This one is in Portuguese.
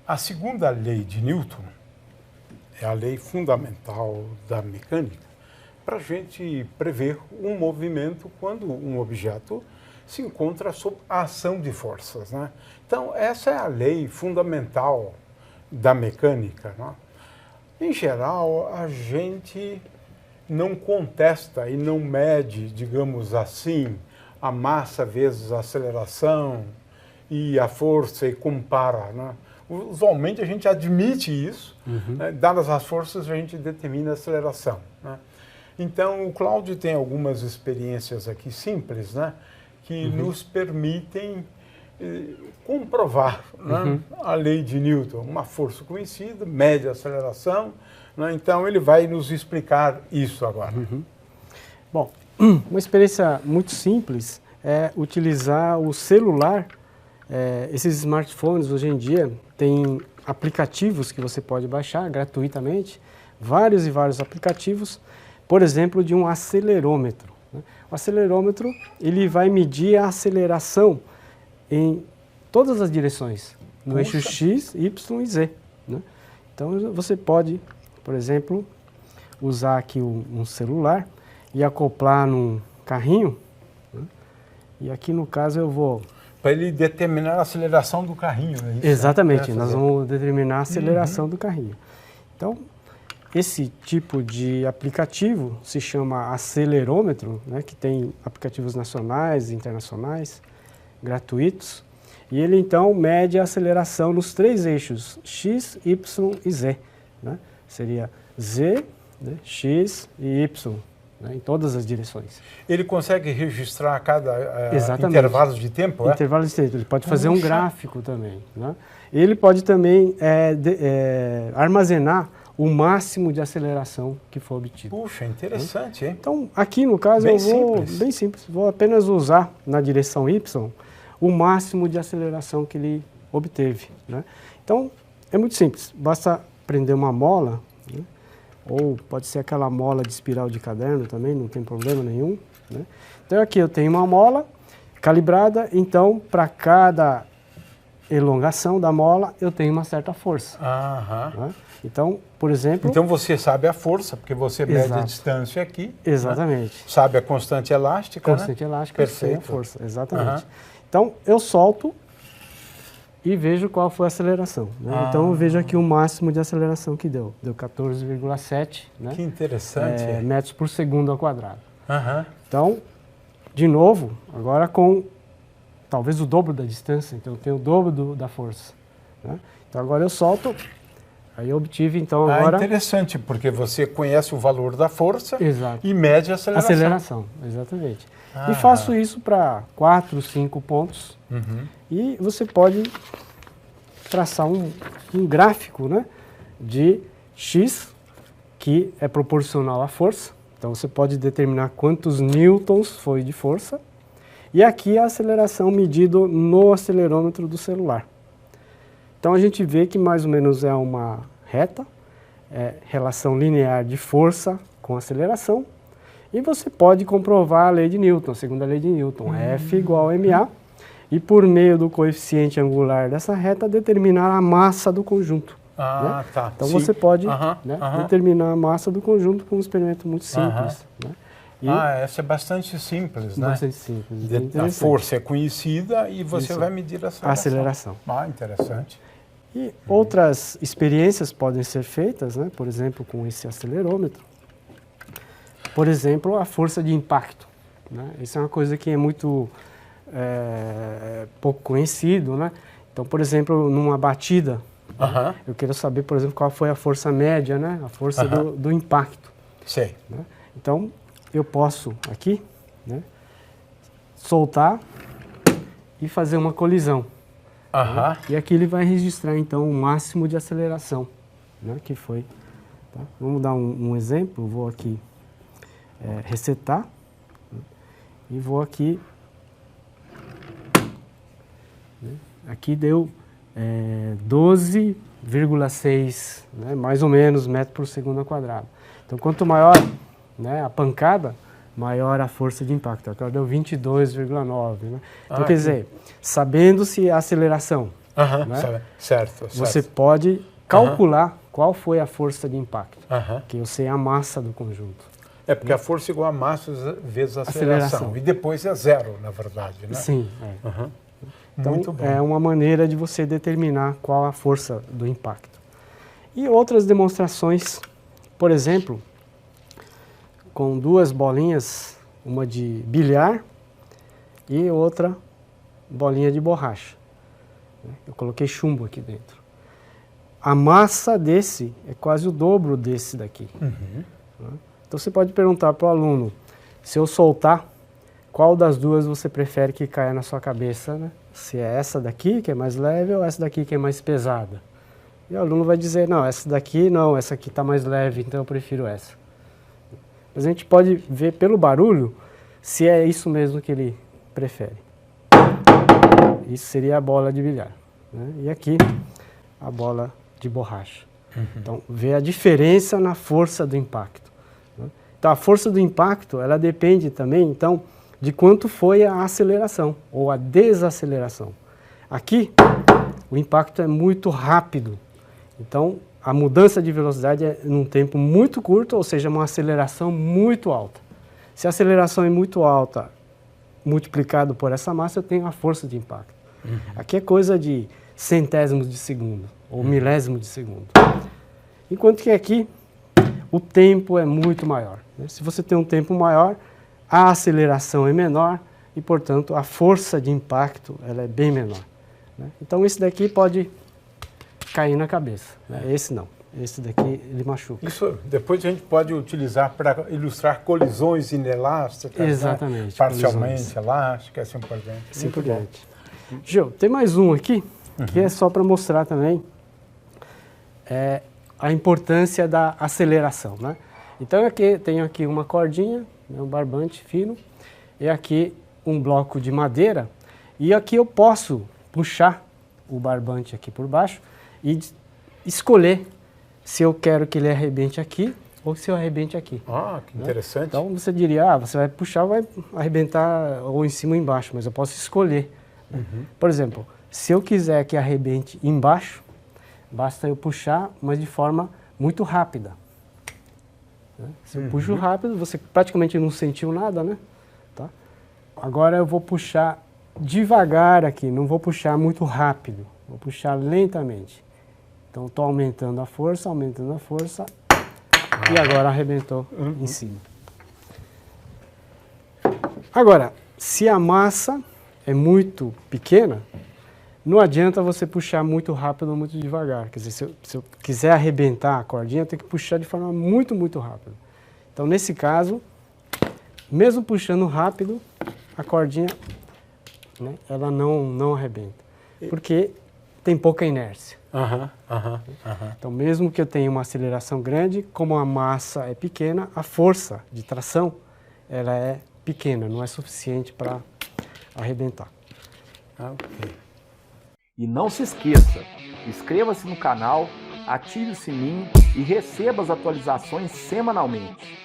A segunda lei de Newton é a lei fundamental da mecânica para a gente prever um movimento quando um objeto se encontra sob a ação de forças, né? Então, essa é a lei fundamental da mecânica, né? Em geral, a gente não contesta e não mede, digamos assim, a massa vezes a aceleração e a força e compara, né? Usualmente a gente admite isso, né? Dadas as forças a gente determina a aceleração, né? Então o Cláudio tem algumas experiências aqui simples, né? Que nos permitem comprovar, né? A lei de Newton, uma força conhecida, mede a aceleração, né? Então ele vai nos explicar isso agora. Bom, uma experiência muito simples é utilizar o celular. Esses smartphones hoje em dia têm aplicativos que você pode baixar gratuitamente, vários e vários aplicativos, por exemplo, de um acelerômetro, né? O acelerômetro ele vai medir a aceleração em todas as direções, no eixo X, Y e Z, né? Então você pode, por exemplo, usar aqui um celular e acoplar num carrinho, né? E aqui no caso eu vou... Para ele determinar a aceleração do carrinho, é isso? Exatamente, nós vamos determinar a aceleração do carrinho. Então, esse tipo de aplicativo se chama acelerômetro, né, que tem aplicativos nacionais e internacionais, gratuitos, e ele então mede a aceleração nos três eixos, X, Y e Z, né? Seria Z, né, X e Y, né, em todas as direções. Ele consegue registrar a cada intervalo de tempo? Intervalo de tempo. Ele pode fazer um gráfico também, né? Ele pode também armazenar o máximo de aceleração que for obtido. Puxa, interessante, hein? Então, aqui no caso, bem simples, vou apenas usar na direção Y o máximo de aceleração que ele obteve, né? Então, é muito simples, basta prender uma mola, né? Ou pode ser aquela mola de espiral de caderno também, não tem problema nenhum, né? Então aqui eu tenho uma mola calibrada, então para cada elongação da mola eu tenho uma certa força. Né? Então, por exemplo... Então você sabe a força, porque você mede a distância aqui. Exatamente. Né? Sabe a constante elástica, Constante elástica, perfeito. A força, exatamente. Então eu solto e vejo qual foi a aceleração, né? Então eu vejo aqui o máximo de aceleração que deu. Deu 14,7, né? Que interessante. Metros por segundo ao quadrado. Então, de novo, agora com talvez o dobro da distância, então eu tenho o dobro da força, né? Então agora eu solto, aí eu obtive então agora... interessante, porque você conhece o valor da força. Exato. E mede a aceleração. Aceleração, exatamente. E faço isso para 4, 5 pontos. E você pode traçar um gráfico, né, de X, que é proporcional à força. Então você pode determinar quantos newtons foi de força. E aqui a aceleração medido no acelerômetro do celular. Então a gente vê que mais ou menos é uma reta, relação linear de força com aceleração. E você pode comprovar a lei de Newton, a segunda lei de Newton, F igual a ma, e por meio do coeficiente angular dessa reta, determinar a massa do conjunto. Né? Então você pode determinar a massa do conjunto com um experimento muito simples. Né? Essa é bastante simples, né? Bastante simples. A força é conhecida e você vai medir a aceleração. Interessante. E outras experiências podem ser feitas, né? Por exemplo, com esse acelerômetro. Por exemplo, a força de impacto, né? Isso é uma coisa que é muito pouco conhecido, né? Então, por exemplo, numa batida, eu quero saber, por exemplo, qual foi a força média, né? A força do impacto. Sei. Né? Então, eu posso aqui, né, soltar e fazer uma colisão. Né? E aqui ele vai registrar, então, o máximo de aceleração, né, que foi. Tá? Vamos dar um exemplo, eu vou aqui resetar, né, e vou aqui, né, aqui deu 12,6, né, mais ou menos, metro por segundo ao quadrado. Então, quanto maior, né, a pancada, maior a força de impacto. Agora deu 22,9. Né? Então, quer dizer, sabendo-se a aceleração né? Certo. Você pode calcular qual foi a força de impacto, que eu sei a massa do conjunto. É porque a força é igual a massa vezes a aceleração. E depois é zero, na verdade, né? Sim. Então, Muito bom. é uma maneira de você determinar qual a força do impacto. E outras demonstrações, por exemplo, com duas bolinhas, uma de bilhar e outra bolinha de borracha. Eu coloquei chumbo aqui dentro. A massa desse é quase o dobro desse daqui. Então você pode perguntar para o aluno, se eu soltar, qual das duas você prefere que caia na sua cabeça, né? Se é essa daqui que é mais leve ou essa daqui que é mais pesada. E o aluno vai dizer, não, essa daqui não, essa aqui está mais leve, então eu prefiro essa. Mas a gente pode ver pelo barulho se é isso mesmo que ele prefere. Isso seria a bola de bilhar, né? E aqui a bola de borracha. Então, vê a diferença na força do impacto, né? Então, a força do impacto, ela depende também, então, de quanto foi a aceleração ou a desaceleração. Aqui, o impacto é muito rápido. Então, a mudança de velocidade é num tempo muito curto, ou seja, uma aceleração muito alta. Se a aceleração é muito alta, multiplicado por essa massa, eu tenho a força de impacto. Aqui é coisa de centésimos de segundo, ou milésimo de segundo. Enquanto que aqui, o tempo é muito maior, né? Se você tem um tempo maior, a aceleração é menor e, portanto, a força de impacto ela é bem menor, né? Então, esse daqui pode cair na cabeça, né? Esse não. Esse daqui, ele machuca. Isso depois a gente pode utilizar para ilustrar colisões inelásticas, exatamente, né? Parcialmente colisões elásticas, assim por diante. Assim por diante. Gil, tem mais um aqui, que é só para mostrar também a importância da aceleração, né? Então, aqui, tenho aqui uma cordinha, um barbante fino, e aqui um bloco de madeira, e aqui eu posso puxar o barbante aqui por baixo e escolher se eu quero que ele arrebente aqui ou se eu arrebente aqui. Ah, que interessante. Então, você diria, você vai puxar, vai arrebentar ou em cima ou embaixo, mas eu posso escolher. Por exemplo, se eu quiser que arrebente embaixo, basta eu puxar, mas de forma muito rápida. Se eu puxo rápido, você praticamente não sentiu nada, né? Tá? Agora eu vou puxar devagar aqui, não vou puxar muito rápido, vou puxar lentamente. Então, estou aumentando a força, e agora arrebentou em cima. Agora, se a massa é muito pequena, não adianta você puxar muito rápido ou muito devagar. Quer dizer, se eu quiser arrebentar a cordinha, eu tenho que puxar de forma muito, muito rápida. Então, nesse caso, mesmo puxando rápido, a cordinha, né, ela não arrebenta. Porque tem pouca inércia. Então, mesmo que eu tenha uma aceleração grande, como a massa é pequena, a força de tração ela é pequena, não é suficiente para arrebentar. E não se esqueça, inscreva-se no canal, ative o sininho e receba as atualizações semanalmente.